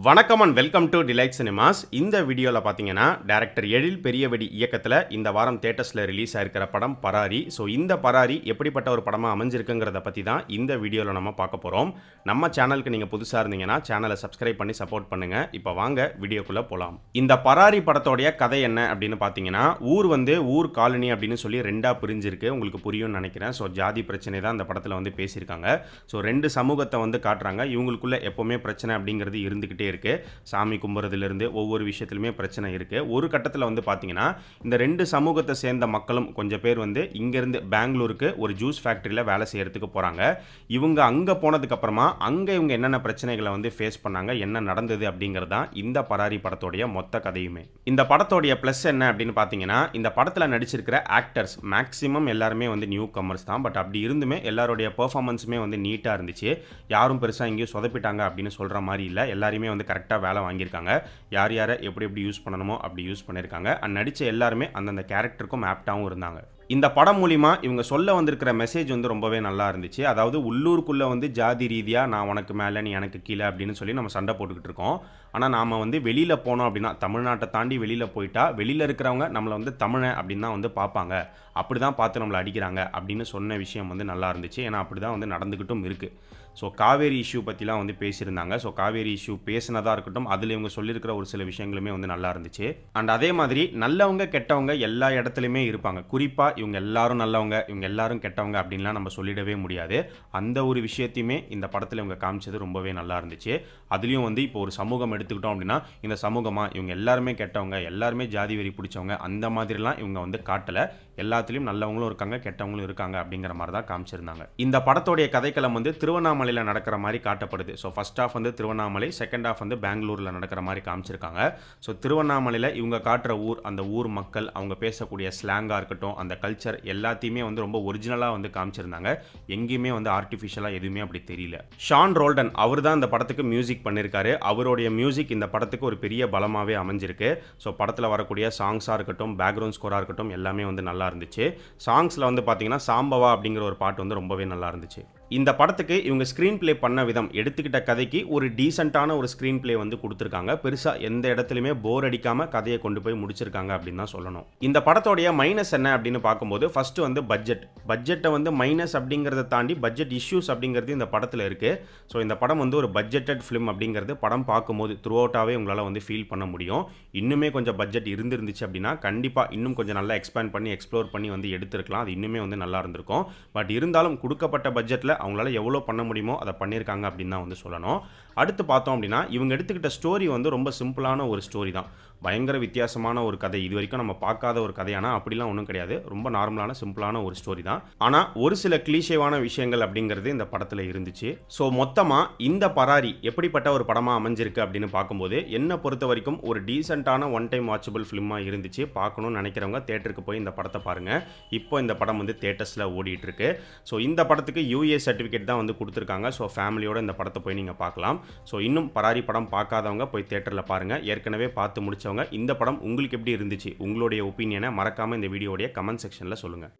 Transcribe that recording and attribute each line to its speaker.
Speaker 1: வணக்கம் and welcome to delight cinemas. இந்த வீடியோவில் பார்த்தீங்கன்னா டைரக்டர் எழில் பெரியவெடி இயக்கத்தில் இந்த வாரம் தியேட்டர்ஸில் ரிலீஸ் ஆகிருக்கிற படம் பராரி. ஸோ இந்த பராரி எப்படிப்பட்ட ஒரு படமாக அமைஞ்சிருக்குங்கிறத பற்றி தான் இந்த வீடியோவில் நம்ம பார்க்க போகிறோம். நம்ம சேனலுக்கு நீங்கள் புதுசாக இருந்தீங்கன்னா சேனலை சப்ஸ்கிரைப் பண்ணி சப்போர்ட் பண்ணுங்கள். இப்போ வாங்க வீடியோக்குள்ளே போகலாம். இந்த பராரி படத்தோடைய கதை என்ன அப்படின்னு பார்த்தீங்கன்னா, ஊர் காலனி அப்படின்னு சொல்லி ரெண்டாக பிரிஞ்சிருக்கு. உங்களுக்கு புரியும்னு நினைக்கிறேன். ஸோ ஜாதி பிரச்சனை தான் அந்த படத்தில் பேசியிருக்காங்க. ஸோ ரெண்டு சமூகத்தை காட்டுறாங்க. இவங்களுக்குள்ள எப்போவுமே பிரச்சனை அப்படிங்கிறது இருந்துக்கிட்டே இருக்கு. சாமி கும்புறதுலேருந்து ஒவ்வொரு விஷயத்திலுமே பிரச்சனை இருக்கு. ஒரு கட்டத்தில் பார்த்தீங்கன்னா, இந்த ரெண்டு சமூகத்தை சேர்ந்த மக்களும் கொஞ்சம் பேர் இங்கேருந்து பெங்களூருக்கு ஒரு ஜூஸ் ஃபேக்ட்ரியில் வேலை செய்யறதுக்கு போகிறாங்க. இவங்க அங்கே போனதுக்கப்புறமா அங்கே இவங்க என்னென்ன பிரச்சனைகளை ஃபேஸ் பண்ணாங்க, என்ன நடந்தது அப்படிங்கிறது தான் இந்த பராரி படத்தோடைய மொத்த கதையுமே. இந்த படத்தோடைய ப்ளஸ் என்ன அப்படின்னு பார்த்தீங்கன்னா, இந்த படத்தில் நடிச்சிருக்கிற ஆக்டர்ஸ் மேக்ஸிமம் எல்லாருமே நியூ கமர்ஸ் தான். பட் அப்படி இருந்துமே எல்லாருடைய பெர்ஃபார்மன்ஸுமே நீட்டாக இருந்துச்சு. யாரும் பெருசாக எங்கேயும் சொதப்பிட்டாங்க அப்படின்னு சொல்கிற மாதிரி இல்லை. எல்லாருமே கரெக்டாக வேலை வாங்கியிருக்காங்க. யார் யாரை எப்படி யூஸ் பண்ணணுமோ அப்படி யூஸ் பண்ணியிருக்காங்க. நடித்த எல்லாருமே அந்தந்த கேரக்டருக்கும் ஆப்டாகவும் இருந்தாங்க. இந்த படம் மூலிமா இவங்க சொல்ல வந்திருக்கிற மெசேஜ் ரொம்பவே நல்லா இருந்துச்சு. அதாவது உள்ளூருக்குள்ளே ஜாதி ரீதியாக நான் உனக்கு மேலே நீ எனக்கு கீழே அப்படின்னு சொல்லி நம்ம சண்டை போட்டுக்கிட்டு இருக்கோம். ஆனால் நாம் வெளியில் போனோம் அப்படின்னா, தமிழ்நாட்டை தாண்டி வெளியில் போயிட்டா வெளியில் இருக்கிறவங்க நம்மளை தமிழன் அப்படின்னு தான் பார்ப்பாங்க. அப்படி தான் பார்த்து நம்மளை அடிக்கிறாங்க அப்படின்னு சொன்ன விஷயம் நல்லா இருந்துச்சு. ஏன்னா அப்படி தான் நடந்துக்கிட்டும் இருக்குது. ஸோ காவேரி இஷ்யூ பற்றிலாம் பேசியிருந்தாங்க. ஸோ காவேரி இஷ்யூ பேசினதாக இருக்கட்டும், அதில் இவங்க சொல்லியிருக்கிற ஒரு சில விஷயங்களுமே நல்லா இருந்துச்சு. அண்ட் அதே மாதிரி நல்லவங்க கெட்டவங்க எல்லா இடத்துலையுமே இருப்பாங்க. குறிப்பாக இவங்க எல்லாரும் நல்லவங்க, இவங்க எல்லாரும் கெட்டவங்க அப்படின்லாம் நம்ம சொல்லிடவே முடியாது. அந்த ஒரு விஷயத்தையுமே இந்த படத்தில் இவங்க காமிச்சது ரொம்பவே நல்லா இருந்துச்சு. அதுலேயும் இப்போ ஒரு சமூகம் எடுத்துக்கிட்டோம் அப்படின்னா, இந்த சமூகமாக இவங்க எல்லாருமே கெட்டவங்க, எல்லாருமே ஜாதி வெறி பிடிச்சவங்க அந்த மாதிரிலாம் இவங்க காட்டலை. எல்லாத்துலேயும் நல்லவங்களும் இருக்காங்க, கெட்டவங்களும் இருக்காங்க அப்படிங்கிற மாதிரி தான் காமிச்சிருந்தாங்க. இந்த படத்தோடைய கதைக்களம் திருவண்ணாமலையில் நடக்கிற மாதிரி காட்டப்படுது. So first half Tiruvannamalai, second half பெங்களூரில் நடக்கிற மாதிரி காமிச்சிருக்காங்க. ஸோ திருவண்ணாமலையில் இவங்க காட்டுற ஊர், அந்த ஊர் மக்கள், அவங்க பேசக்கூடிய ஸ்லாங்காக இருக்கட்டும், அந்த கல்ச்சர் எல்லாத்தையுமே ரொம்ப ஒரிஜினலாக காமிச்சிருந்தாங்க. எங்கேயுமே ஆர்டிஃபிஷியலாக எதுவுமே அப்படி தெரியல. ஷான் ரோல்டன் அவர் தான் இந்த படத்துக்கு மியூசிக் பண்ணியிருக்காரு. அவருடைய மியூசிக் இந்த படத்துக்கு ஒரு பெரிய பலமாகவே அமைஞ்சிருக்கு. ஸோ படத்தில் வரக்கூடிய சாங்ஸாக இருக்கட்டும், பேக்ரவுண்ட் ஸ்கோராக இருக்கட்டும், எல்லாமே நல்லா இருந்துச்சு. சாங்ஸில் பார்த்தீங்கன்னா சாம்பவா அப்படிங்கிற ஒரு பாட்டு ரொம்பவே நல்லா இருந்துச்சு. இந்த படத்துக்கு இவங்க ஸ்க்ரீன் பிளே பண்ண விதம், எடுத்துக்கிட்ட கதைக்கு ஒரு டீசெண்டான ஒரு ஸ்க்ரீன் பிளே கொடுத்துருக்காங்க. பெருசாக எந்த இடத்துலையுமே போர் அடிக்காமல் கதையை கொண்டு போய் முடிச்சிருக்காங்க அப்படின்னு தான் சொல்லணும். இந்த படத்தோடைய மைனஸ் என்ன அப்படின்னு பார்க்கும்போது, ஃபஸ்ட்டு பட்ஜெட்டை மைனஸ் அப்படிங்கிறத தாண்டி பட்ஜெட் இஷ்யூஸ் அப்படிங்கிறது இந்த படத்தில் இருக்குது. ஸோ இந்த படம் ஒரு பட்ஜெட்டட் ஃபிலிம் அப்படிங்கிறது படம் பார்க்கும்போது த்ரூ அவுட்டாகவே உங்களால் ஃபீல் பண்ண முடியும். இன்னுமே கொஞ்சம் பட்ஜெட் இருந்துருந்துச்சு அப்படின்னா கண்டிப்பாக இன்னும் கொஞ்சம் நல்லா எக்ஸ்பேண்ட் பண்ணி எக்ஸ்ப்ளோர் பண்ணி எடுத்துருக்கலாம். அது இன்னுமே நல்லா இருந்திருக்கும். பட் இருந்தாலும் கொடுக்கப்பட்ட பட்ஜெட்டில் அவங்களால எவ்வளோ பண்ண முடியுமோ அதை பண்ணியிருக்காங்க அப்படின்னு தான் சொல்லணும். அடுத்து பார்த்தோம் அப்படின்னா, இவங்க எடுத்துக்கிட்ட ஸ்டோரி ரொம்ப சிம்பிளான ஒரு ஸ்டோரி தான். பயங்கர வித்தியாசமான ஒரு கதை, இது வரைக்கும் நம்ம பார்க்காத ஒரு கதையானா அப்படிலாம் ஒன்றும் கிடையாது. ரொம்ப நார்மலான சிம்பிளான ஒரு ஸ்டோரி தான். ஆனால் ஒரு சில கிளீஷேவான விஷயங்கள் அப்படிங்கிறது இந்த படத்தில் இருந்துச்சு. ஸோ மொத்தமாக இந்த பராரி எப்படிப்பட்ட ஒரு படமாக அமைஞ்சிருக்கு அப்படின்னு பார்க்கும்போது, என்னை பொறுத்த வரைக்கும் ஒரு டீசெண்டான ஒன் டைம் வாட்சபிள் ஃபிலிமாக இருந்துச்சு. பார்க்கணும்னு நினைக்கிறவங்க தேட்டருக்கு போய் இந்த படத்தை பாருங்கள். இப்போ இந்த படம் தியேட்டர்ஸில் ஓடிட்டு இருக்கு. ஸோ இந்த படத்துக்கு யூஏ சர்டிஃபிகேட் தான் கொடுத்துருக்காங்க. ஸோ ஃபேமிலியோட இந்த படத்தை போய் நீங்கள் பார்க்கலாம். ஸோ இன்னும் பராரி படம் பார்க்காதவங்க போய் தேட்டரில் பாருங்கள். ஏற்கனவே பார்த்து முடிச்சவங்க இந்த படம் உங்களுக்கு எப்படி இருந்துச்சு, உங்களுடைய ஒப்பீனியனை மறக்காமல் இந்த வீடியோடைய கமெண்ட் செக்ஷனில் சொல்லுங்கள்.